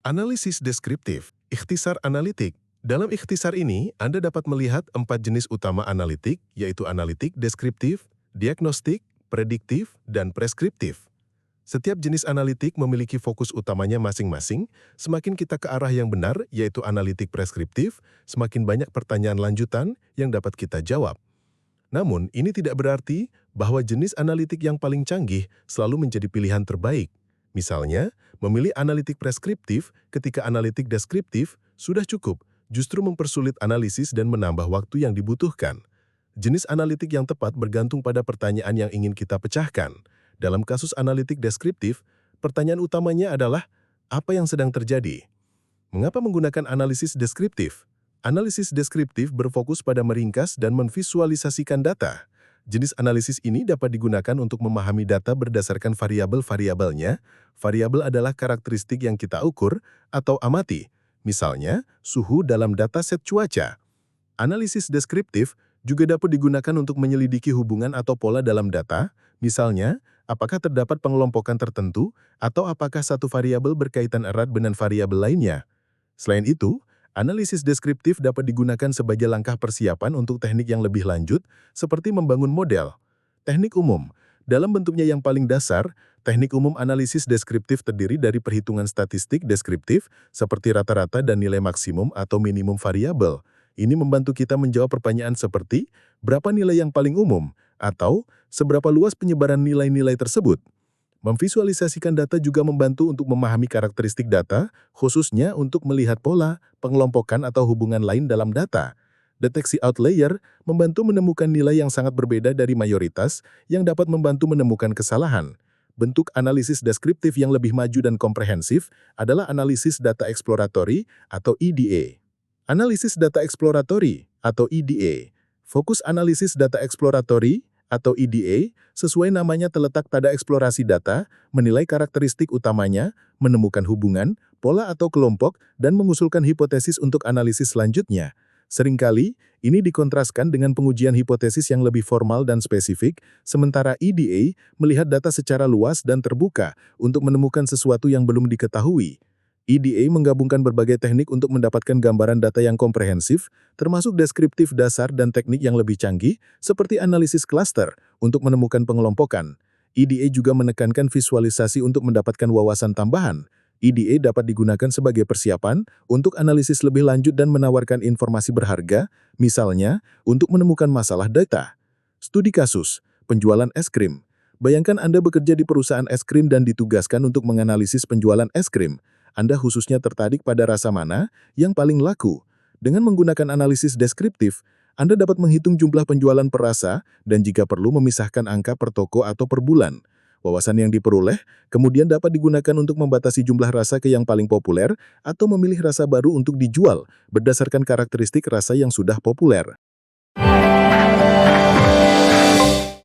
Analisis deskriptif, ikhtisar analitik. Dalam ikhtisar ini, Anda dapat melihat 4 jenis utama analitik, yaitu analitik deskriptif, diagnostik, prediktif, dan preskriptif. Setiap jenis analitik memiliki fokus utamanya masing-masing. Semakin kita ke arah yang benar, yaitu analitik preskriptif, semakin banyak pertanyaan lanjutan yang dapat kita jawab. Namun, ini tidak berarti bahwa jenis analitik yang paling canggih selalu menjadi pilihan terbaik. Misalnya, memilih analitik preskriptif ketika analitik deskriptif sudah cukup, justru mempersulit analisis dan menambah waktu yang dibutuhkan. Jenis analitik yang tepat bergantung pada pertanyaan yang ingin kita pecahkan. Dalam kasus analitik deskriptif, pertanyaan utamanya adalah, apa yang sedang terjadi? Mengapa menggunakan analisis deskriptif? Analisis deskriptif berfokus pada meringkas dan memvisualisasikan data. Jenis analisis ini dapat digunakan untuk memahami data berdasarkan variabel-variabelnya. Variabel adalah karakteristik yang kita ukur atau amati, misalnya suhu dalam dataset cuaca. Analisis deskriptif juga dapat digunakan untuk menyelidiki hubungan atau pola dalam data, misalnya apakah terdapat pengelompokan tertentu atau apakah satu variabel berkaitan erat dengan variabel lainnya. Selain itu, analisis deskriptif dapat digunakan sebagai langkah persiapan untuk teknik yang lebih lanjut, seperti membangun model. Teknik umum. Dalam bentuknya yang paling dasar, teknik umum analisis deskriptif terdiri dari perhitungan statistik deskriptif, seperti rata-rata dan nilai maksimum atau minimum variabel. Ini membantu kita menjawab pertanyaan seperti, berapa nilai yang paling umum? Atau, seberapa luas penyebaran nilai-nilai tersebut? Memvisualisasikan data juga membantu untuk memahami karakteristik data, khususnya untuk melihat pola, pengelompokan atau hubungan lain dalam data. Deteksi outlier membantu menemukan nilai yang sangat berbeda dari mayoritas yang dapat membantu menemukan kesalahan. Bentuk analisis deskriptif yang lebih maju dan komprehensif adalah analisis data eksploratory atau EDA. Analisis data eksploratory atau EDA. Fokus analisis data eksploratory atau EDA, sesuai namanya terletak pada eksplorasi data, menilai karakteristik utamanya, menemukan hubungan, pola atau kelompok, dan mengusulkan hipotesis untuk analisis selanjutnya. Seringkali, ini dikontraskan dengan pengujian hipotesis yang lebih formal dan spesifik, sementara EDA melihat data secara luas dan terbuka untuk menemukan sesuatu yang belum diketahui. EDA menggabungkan berbagai teknik untuk mendapatkan gambaran data yang komprehensif, termasuk deskriptif dasar dan teknik yang lebih canggih, seperti analisis klaster, untuk menemukan pengelompokan. EDA juga menekankan visualisasi untuk mendapatkan wawasan tambahan. EDA dapat digunakan sebagai persiapan untuk analisis lebih lanjut dan menawarkan informasi berharga, misalnya untuk menemukan masalah data. Studi kasus, penjualan es krim. Bayangkan Anda bekerja di perusahaan es krim dan ditugaskan untuk menganalisis penjualan es krim. Anda khususnya tertarik pada rasa mana yang paling laku. Dengan menggunakan analisis deskriptif, Anda dapat menghitung jumlah penjualan per rasa dan jika perlu memisahkan angka per toko atau per bulan. Wawasan yang diperoleh kemudian dapat digunakan untuk membatasi jumlah rasa ke yang paling populer atau memilih rasa baru untuk dijual berdasarkan karakteristik rasa yang sudah populer.